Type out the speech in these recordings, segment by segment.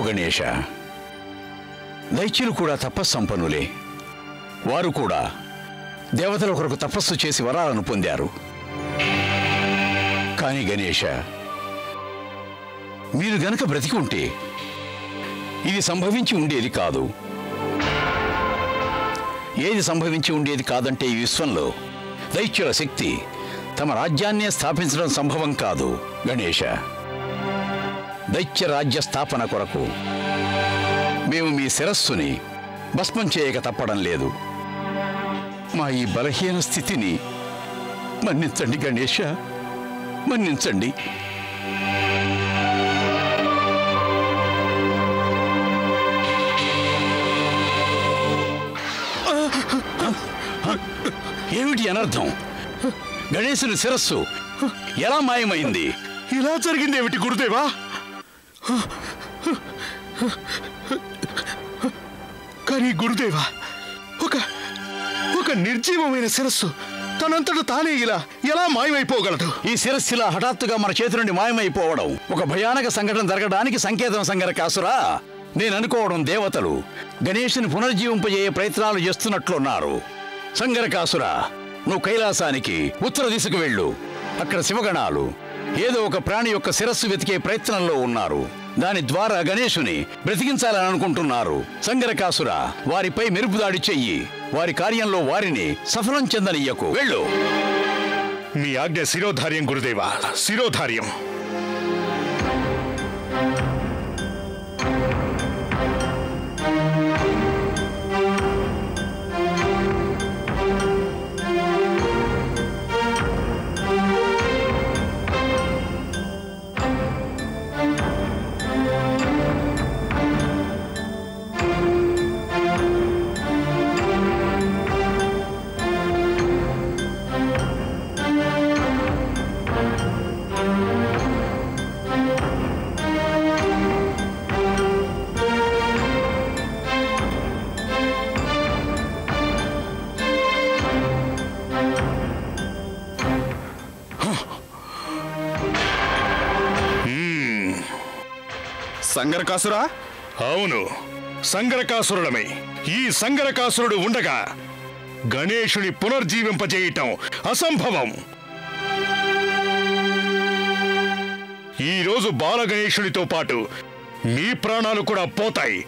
గణేశ, దైత్యులు కూడా తపస్సంపన్నులే. వారు కూడా దేవతల కొరకు తపస్సు చేసి వరాలను పొందారు. కానీ గణేశ, మీరు గనక బ్రతికి ఉంటే ఇది సంభవించి ఉండేది కాదు. ఏది సంభవించి ఉండేది కాదంటే ఈ విశ్వంలో దైత్యుల శక్తి తమ రాజ్యాన్నే స్థాపించడం సంభవం కాదు గణేశ. దైత్య రాజ్య స్థాపన కొరకు మేము మీ శిరస్సుని భస్మం చేయక తప్పడం లేదు. మా ఈ బలహీన స్థితిని మన్నించండి గణేశ, మన్నించండి. ఏమిటి అనర్థం? గణేశుని శిరస్సు ఎలా మాయమైంది? ఇలా జరిగిందేమిటి గురుదేవా? కానీ గురుదేవా, ఒక నిర్జీవమైన శిరస్సు తనంతట తానే ఇలా ఎలా మాయమైపోగలదు? ఈ శిరస్సు ఇలా హఠాత్తుగా మన చేతి నుండి మాయమైపోవడం ఒక భయానక సంఘటన జరగడానికి సంకేతం సంగరకాసురా. నేను అనుకోవడం దేవతలు గణేశుని పునర్జీవింపజేయ ప్రయత్నాలు చేస్తున్నట్లున్నారు. సంగరకాసురా, నువ్వు కైలాసానికి ఉత్తర దిశకు వెళ్ళు. అక్కడ శివగణాలు ఏదో ఒక ప్రాణి యొక్క శిరస్సు వెతికే ప్రయత్నంలో ఉన్నారు. దాని ద్వారా గణేశుని బ్రతికించాలని అనుకుంటున్నారు. సంగరకాసురా, వారిపై మెరుపుదాడి చెయ్యి. వారి కార్యంలో వారిని సఫలం చెందనీయకు. వెళ్ళు. మీ ఆజ్ఞ శిరోధార్యం గురుదేవా, శిరోధార్యం. సంగరకాసురా? అవును, సంగరకాసురుడమే. ఈ సంగరకాసురుడు ఉండగా గణేశుని పునర్జీవింపజేయటం అసంభవం. ఈరోజు బాలగణేశునితో పాటు మీ ప్రాణాలు కూడా పోతాయి.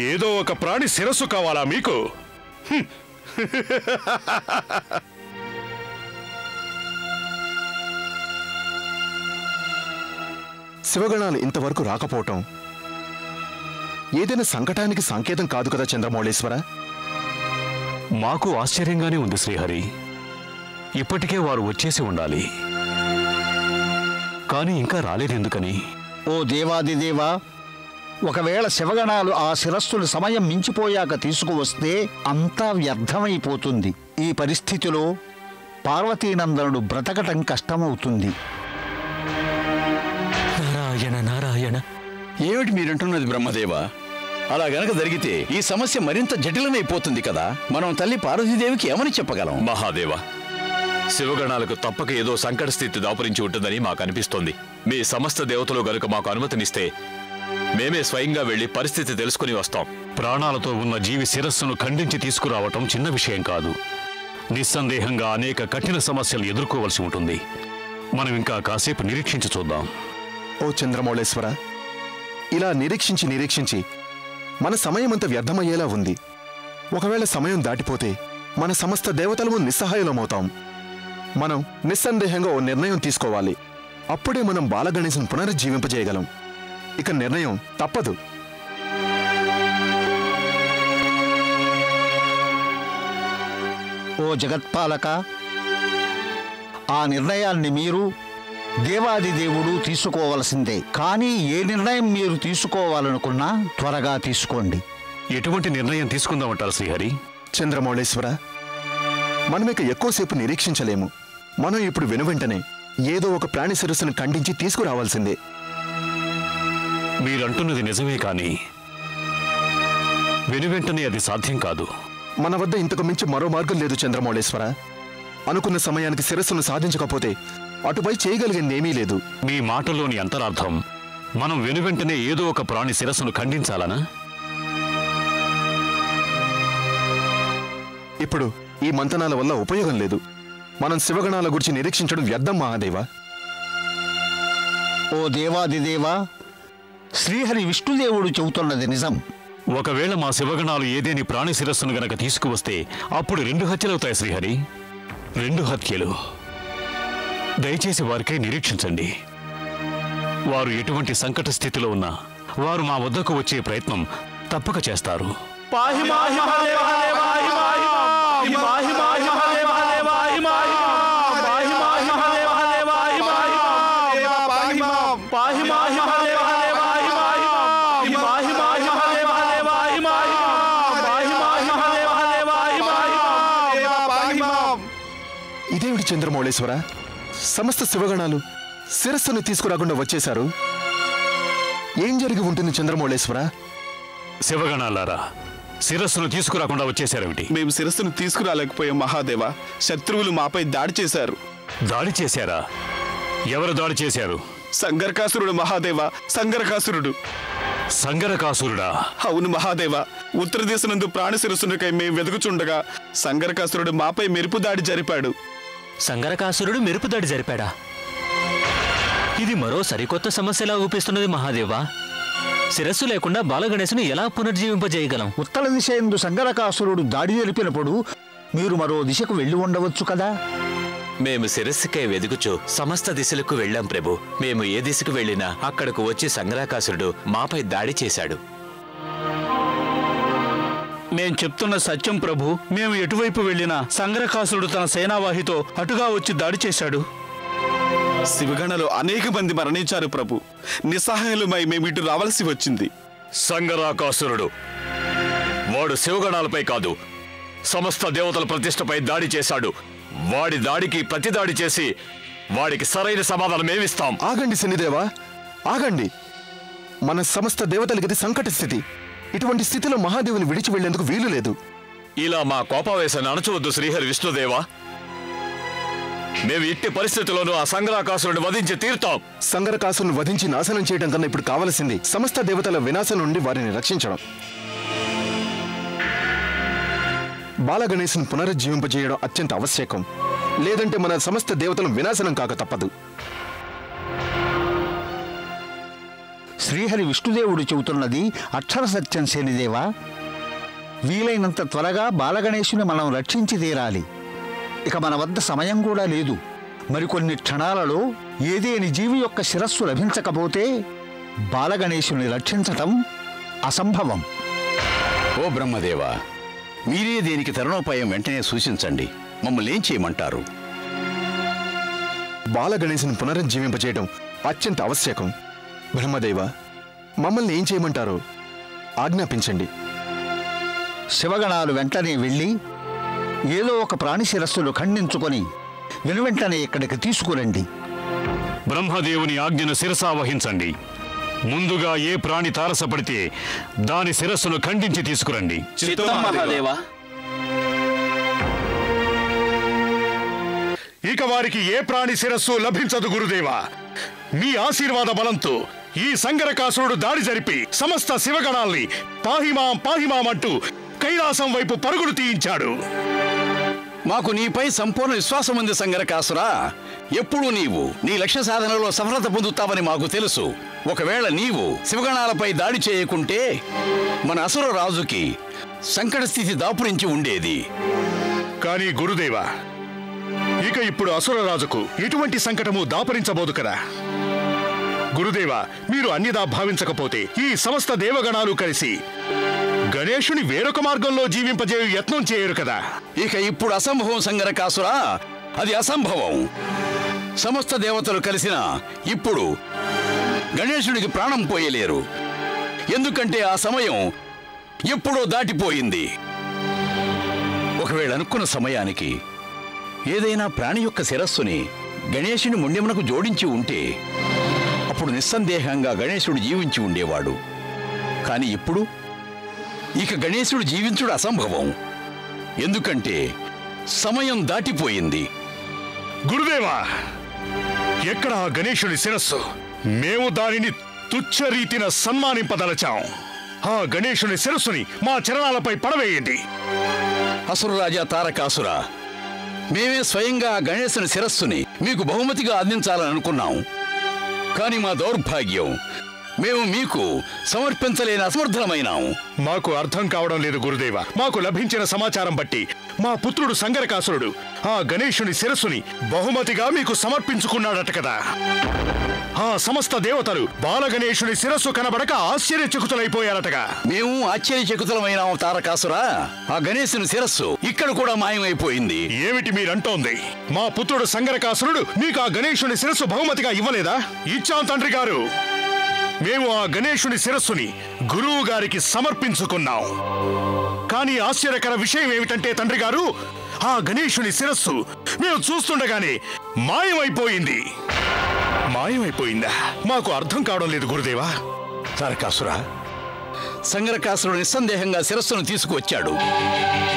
ఏదో ఒక ప్రాణి శిరస్సు కావాలా మీకు? శివగణాలు ఇంతవరకు రాకపోవటం ఏదైనా సంకటానికి సంకేతం కాదు కదా చంద్రమౌళేశ్వర? మాకు ఆశ్చర్యంగానే ఉంది శ్రీహరి. ఇప్పటికే వారు వచ్చేసి ఉండాలి, కానీ ఇంకా రాలేదెందుకని? ఓ దేవాదిదేవా, ఒకవేళ శివగణాలు ఆ శిరస్సులు సమయం మించిపోయాక తీసుకువస్తే అంతా వ్యర్థమైపోతుంది. ఈ పరిస్థితిలో పార్వతీనందనుడు బ్రతకటం కష్టమవుతుంది. నారాయణ నారాయణ. ఏమిటి మీరంటున్నది బ్రహ్మదేవ? అలా గనక జరిగితే ఈ సమస్య మరింత జటిలమైపోతుంది కదా. మనం తల్లి పార్వతీదేవికి ఏమని చెప్పగలం? మహాదేవ, శివగణాలకు తప్పక ఏదో సంకట స్థితి దాపురించి ఉంటుందని మాకు అనిపిస్తోంది. మీ సమస్త దేవతలు గనుక మాకు అనుమతినిస్తే మేమే స్వయంగా వెళ్లి పరిస్థితి తెలుసుకుని వస్తాం. ప్రాణాలతో ఉన్న జీవి శిరస్సును ఖండించి తీసుకురావటం చిన్న విషయం కాదు. నిస్సందేహంగా అనేక కఠిన సమస్యలు ఎదుర్కోవలసి ఉంటుంది. మనం ఇంకా కాసేపు నిరీక్షించి చూద్దాం. ఓ చంద్రమౌళేశ్వర, ఇలా నిరీక్షించి మన సమయమంతా వ్యర్థమయ్యేలా ఉంది. ఒకవేళ సమయం దాటిపోతే మన సమస్త దేవతలము నిస్సహాయులమవుతాం. మనం నిస్సందేహంగా ఓ నిర్ణయం తీసుకోవాలి. అప్పుడే మనం బాలగణేశుని పునరుజ్జీవింపజేయగలం. ఇక నిర్ణయం తప్పదు. ఓ జగత్పాలక, ఆ నిర్ణయాన్ని మీరు దేవాదిదేవుడు తీసుకోవలసిందే. కానీ ఏ నిర్ణయం మీరు తీసుకోవాలనుకున్నా త్వరగా తీసుకోండి. ఎటువంటి నిర్ణయం తీసుకుందామంటారు శ్రీహరి? చంద్రమౌళేశ్వర, మనమిక ఎక్కువసేపు నిరీక్షించలేము. మనం ఇప్పుడు వెనువెంటనే ఏదో ఒక ప్రాణి శిరస్సును ఖండించి తీసుకురావాల్సిందే. మీరంటున్నది నిజమే, కానీ వెనువెంటనే అది సాధ్యం కాదు. మన వద్ద ఇంతకు మించి మరో మార్గం లేదు చంద్రమౌళేశ్వర. అనుకున్న సమయానికి శిరస్సును సాధించకపోతే అటుపై చేయగలిగిందేమీ లేదు. మీ మాటలోని అంతరార్థం మనం వెనువెంటనే ఏదో ఒక ప్రాణి శిరస్సును ఖండించాలనా? ఇప్పుడు ఈ మంతనాల వల్ల ఉపయోగం లేదు. మనం శివగణాల గురించి నిరీక్షించడం వ్యర్థం మహాదేవా. ఓ దేవాదిదేవా, శ్రీహరి విష్ణుదేవుడు చెబుతున్నది నిజం. ఒకవేళ మా శివగణాలు ఏదేని ప్రాణి శిరస్సును గనక తీసుకువస్తే అప్పుడు 2 హత్యలవుతాయి శ్రీహరి. 2 హత్యలు. దయచేసి వారికై నిరీక్షించండి. వారు ఎటువంటి సంకట స్థితిలో ఉన్నా వారు మా వద్దకు వచ్చే ప్రయత్నం తప్పక చేస్తారు. ఇదేమిటి చంద్రమౌళేశ్వర, సమస్త శివగణాలు శిరస్సును తీసుకురాకుండా వచ్చేశారు. ఏం జరిగి ఉంటుంది చంద్రమౌళేశ్వర? శివగణాలారా, శిరస్సును తీసుకురాకుండా వచ్చేశారేమిటి? మేము శిరస్సును తీసుకురాలేకపోయాం మహాదేవ. శత్రువులు మాపై దాడి చేశారు. దాడి చేశారా? ఎవరు దాడి చేశారు? సంగరకాసురుడు మహాదేవ, సంగరకాసురుడు. సంగరకాసురుడా? అవును మహాదేవ. ఉత్తర దేశనందు ప్రాణి శిరస్సునికై మేము వెతుకుచుండగా సంగరకాసురుడు మాపై మెరుపు దాడి జరిపాడు. సంగరకాసురుడు మెరుపు దాడి జరిపాడా? ఇది మరో సరికొత్త సమస్యలా ఊపిస్తున్నది మహాదేవా. శిరస్సు లేకుండా బాలగణేశుని ఎలా పునర్జీవింపజేయగలం? ఉత్తర దిశ యందు సంగరకాసురుడు దాడి జరిపినప్పుడు మీరు మరో దిశకు వెళ్ళి ఉండవచ్చు కదా. మేము శిరస్సుకై వెదుకుచు సమస్త దిశలకు వెళ్ళాం ప్రభు. మేము ఏ దిశకు వెళ్ళినా అక్కడకు వచ్చి సంగరాకాసురుడు మాపై దాడి చేశాడు. మేం చెప్తున్న సత్యం ప్రభు. మేము ఎటువైపు వెళ్ళినా సంగరకాసురుడు తన సేనావాహితో అటుగా వచ్చి దాడి చేశాడు. శివగణలో అనేక మంది మరణించారు ప్రభు. నిస్సహాయులమై మేము ఇటు రావాల్సి వచ్చింది. సంగరాకాసురుడు వాడు శివగణాలపై కాదు, సమస్త దేవతల ప్రతిష్టపై దాడి చేశాడు. వాడి దాడికి ప్రతిదాడి చేసి వాడికి సరైన సమాధానం ఏమిస్తాం. ఆగండి శనిదేవా, ఆగండి. మన సమస్త దేవతలకి ఇది సంకట స్థితి. ఇటువంటి స్థితిలో మహాదేవుని విడిచి వెళ్లేందుకు వీలు లేదు. ఇలా మా కోపావేశాన్ని అణచవద్దు శ్రీహరి విష్ణుదేవా. మేము ఇట్టి పరిస్థితుల్లోనూ ఆ సంగరాకాసురుడిని వధించి తీరుతాం. సంగరకాసురుని వధించి నాశనం చేయడం కన్నా ఇప్పుడు కావలసింది సమస్త దేవతల వినాశం నుండి వారిని రక్షించడం. బాలగణేశుని పునరుజ్జీవింపజేయడం అత్యంత ఆవశ్యకం. లేదంటే మన సమస్త దేవతలు వినాశనం కాక తప్పదు. శ్రీహరి విష్ణుదేవుడు చెబుతున్నది అక్షర సత్యం శనిదేవా. వీలైనంత త్వరగా బాలగణేశుని మనం రక్షించి తీరాలి. ఇక మన వద్ద సమయం కూడా లేదు. మరికొన్ని క్షణాలలో ఏదేని జీవి యొక్క శిరస్సు లభించకపోతే బాలగణేశుని రక్షించటం అసంభవం. ఓ బ్రహ్మదేవా, మీరే దీనికి తరుణోపాయం వెంటనే సూచించండి. మమ్మల్ని ఏం చేయమంటారు? బాలగణేశుని పునరుజ్జీవింపజేయడం అత్యంత ఆవశ్యకం. బ్రహ్మదేవ, మమ్మల్ని ఏం చేయమంటారో ఆజ్ఞాపించండి. శివగణాలు వెంటనే వెళ్ళి ఏదో ఒక ప్రాణి శిరస్సులు ఖండించుకొని వెనువెంటనే ఇక్కడికి తీసుకురండి. బ్రహ్మదేవుని ఆజ్ఞను శిరసావహించండి. ముందుగా ఏ ప్రాణి తారసపడితే దాని శిరస్సును ఖండించి తీసుకురండి. ఇక వారికి ఏ ప్రాణి శిరస్సు లభించదు గురుదేవా. మీ ఆశీర్వాద బలంతో ఈ సంగరకాసురుడు దాడి జరిపి సమస్త శివగణాల్ని పాహిమాం పాహిమాం అంటూ కైలాసం వైపు పరుగులు తీయించాడు. మాకు నీపై సంపూర్ణ విశ్వాసం ఉంది సంగరకాసురా. ఎప్పుడూ నీవు నీ లక్ష్య సాధనలో సఫలత పొందుతావని మాకు తెలుసు. ఒకవేళ నీవు శివగణాలపై దాడి చేయకుంటే మన అసుర రాజుకి సంకట స్థితి దాపురించి ఉండేది. కానీ గురుదేవా, ఇక ఇప్పుడు అసురరాజుకు ఎటువంటి సంకటము దాపరించబోదు కదా. గురుదేవా, మీరు అన్యదా భావించకపోతే ఈ సమస్త దేవగణాలు కలిసి గణేశుని వేరొక మార్గంలో జీవింపజేయు యత్నం చేయరు కదా. ఇక ఇప్పుడు అసంభవం సంగరకాసురా, అది అసంభవం. సమస్త దేవతలు కలిసిన ఇప్పుడు గణేశుడికి ప్రాణం పోయలేరు. ఎందుకంటే ఆ సమయం ఎప్పుడో దాటిపోయింది. ఒకవేళ అనుకున్న సమయానికి ఏదైనా ప్రాణి యొక్క శిరస్సుని గణేశుని ముండెమునకు జోడించి ఉంటే అప్పుడు నిస్సందేహంగా గణేశుడు జీవించి ఉండేవాడు. కానీ ఇప్పుడు ఇక గణేశుడు జీవించుడు అసంభవం. ఎందుకంటే సమయం దాటిపోయింది. గురుదేవా, ఎక్కడ ఆ గణేశుడి శిరస్సు? మేము దానిని తుచ్చరీతిన సన్మానింపదలచాం. ఆ గణేశుని శిరస్సుని మా చరణాలపై పడవేయండి. అసురరాజా తారకాసుర, మేమే స్వయంగా గణేశుని శిరస్సుని మీకు బహుమతిగా అందించాలని అనుకున్నాం. కానీ మా దౌర్భాగ్యం, మేము మీకు సమర్పించలేని అసమర్థులమైనాం. మాకు అర్థం కావడం లేదు గురుదేవ. మాకు లభించిన సమాచారం బట్టి మా పుత్రుడు సంగరకాసురుడు ఆ గణేశుని శిరస్సుని బహుమతిగా మీకు సమర్పించుకున్నాడట కదా. ఆ సమస్త దేవతలు బాలగణేశుని శిరస్సు కనబడక ఆశ్చర్యచకితులైపోయారటగా. మేము ఆశ్చర్యచకితులమైనాం తారకాసురా. ఆ గణేశుని శిరస్సు ఇక్కడ కూడా మాయమైపోయింది. ఏమిటి మీరంటోంది? మా పుత్రుడు సంగరకాసురుడు మీకు ఆ గణేశుని శిరస్సు బహుమతిగా ఇవ్వలేదా? ఇచ్చాం తండ్రి గారు. మేము ఆ గణేశుని శిరస్సుని గురువు గారికి సమర్పించుకున్నాం. కానీ ఆశ్చర్యకర విషయం ఏమిటంటే తండ్రి గారు, ఆ గణేశుని శిరస్సు మేము చూస్తుండగానే మాయమైపోయింది. మాయమైపోయిందా? మాకు అర్థం కావడం లేదు గురుదేవా. తారకాసురా, సంగరకాసురుడు నిస్సందేహంగా శిరస్సును తీసుకువచ్చాడు.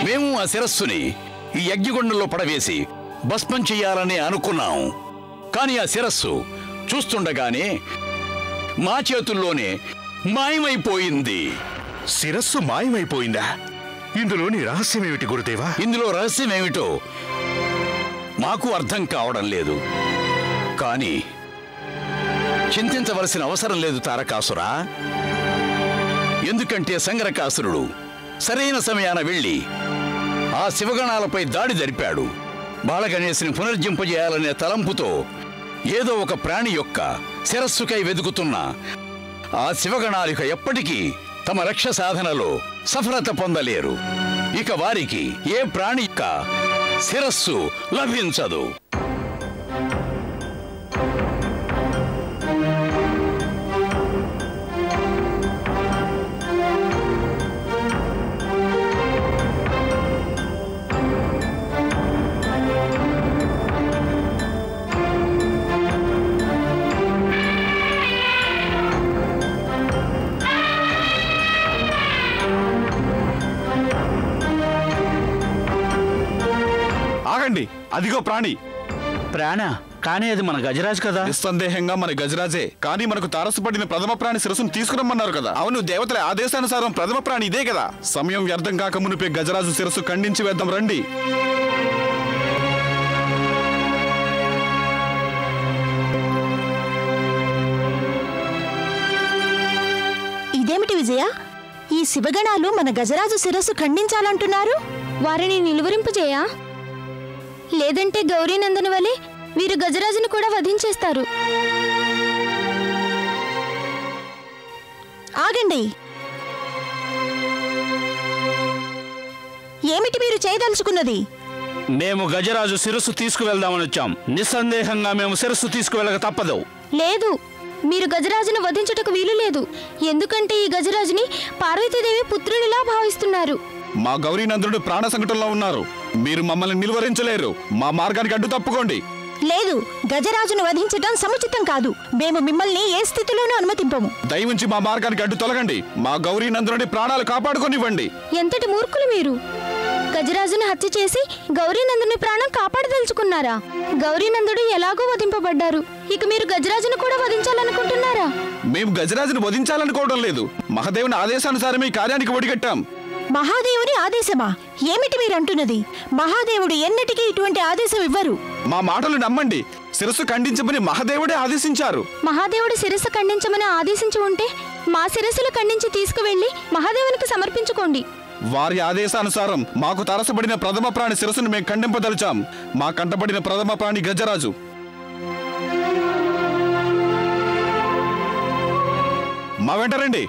మేము ఆ శిరస్సుని ఈ యజ్ఞగుండంలో పడవేసి భస్మం చెయ్యాలని అనుకున్నాం. కానీ ఆ శిరస్సు చూస్తుండగానే మా చేతుల్లోనే మాయమైపోయింది. శిరస్సు మాయమైపోయిందా? ఇందులోని రహస్యం ఏమిటి గురుదేవా? ఇందులో రహస్యం ఏమిటో మాకు అర్థం కావడం లేదు. కానీ చింతించవలసిన అవసరం లేదు తారకాసురా. ఎందుకంటే సంగరకాసురుడు సరైన సమయాన వెళ్ళి ఆ శివగణాలపై దాడి జరిపాడు. బాలగణేశుని పునర్జింపజేయాలనే తలంపుతో ఏదో ఒక ప్రాణి యొక్క శిరస్సుకై వెతుకుతున్న ఆ శివగణాలిక ఎప్పటికీ తమ లక్ష్య సాధనలో సఫలత పొందలేరు. ఇక వారికి ఏ ప్రాణి యొక్క శిరస్సు లభించదు. ఆగండి, అదిగో ప్రాణి. ప్రాణ? కానీ అది మన గజరాజు కదా. నిస్సందేహంగా మన గజరాజే. కానీ మనకు తారసపడిన ప్రథమ ప్రాణి శిరస్సును తీసుకురమ్మన్నారు కదా. అవును, దేవతల ఆదేశానుసారం ప్రథమ ప్రాణి ఇదే కదా. సమయం వ్యర్థం కాక మునిపే గజరాజు శిరస్సు ఖండించి వేద్దాం రండి. ఇదేమిటి విజయ? ఈ శివగణాలు మన గజరాజు శిరస్సు ఖండించాలంటున్నారు. వారిని నిలువరింపజేయా? లేదంటే గౌరీనందన వలె వీరు గజరాజును కూడా వధించేస్తారు. ఆగండి. ఏమిటి మీరు చేయదలుచుకున్నది? మేము గజరాజు శిరస్సు తీసుకువెళ్దామని వచ్చాం. నిస్సందేహంగా మేము శిరస్సు తీసుకువెళ్ళక తప్పదు. లేదు, మీరు గజరాజును వధించుటకు వీలు లేదు. ఎందుకంటే ఈ గజరాజుని పార్వతీదేవి పుత్రునిలా భావిస్తున్నారు. మా గౌరీనందుడు ప్రాణ సంకటంలో ఉన్నారు. మీరు మమ్మల్ని నిలువరించలేరు. మా మార్గానికి అడ్డు తప్పుకోండి. లేదు, గజరాజును వధించడం సముచితం కాదు. మేము మిమ్మల్ని ఏ స్థితిలోనూ అనుమతింపము. దయవుంచి మా మార్గానికి అడ్డు తొలగండి. మా గౌరీనందుని ప్రాణాలు కాపాడుకొనివ్వండి. ఎంతటి మూర్ఖులు మీరు! గజరాజును హత్య చేసి గౌరీనందుని ప్రాణం కాపాడదలుచుకున్నారా? గౌరీనందుడు ఎలాగో వధింపబడ్డారు, ఇక మీరు గజరాజును కూడా వధించాలనుకుంటున్నారా? మేము గజరాజును వధించాలనుకోవడం లేదు. మహాదేవుని ఆదేశానుసారమే ఈ కార్యానికి ఒడిగట్టాం. మహాదేవుని ఆదేశమా? ఏమిటి మీరంటున్నది? మహాదేవుడు ఎన్నటికీ ఇటువంటి ఆదేశం ఇవ్వరు. మా మాటలు నమ్మండి. శిరస్సు ఖండించమని మహాదేవుడే ఆదేశించారు. మహాదేవుడు శిరస్సు ఖండించమని ఆదేశించి ఉంటే మా శిరస్సులు ఖండించి తీసుకువెళ్లి మహాదేవునికి సమర్పించుకోండి. వారి ఆదేశానుసారం మాకు తారసపడిన ప్రథమ ప్రాణి శిరస్సును మేము ఖండింపదలిచాం. మా కంటపడిన ప్రథమ ప్రాణి గజరాజు. మా వెంట రండి.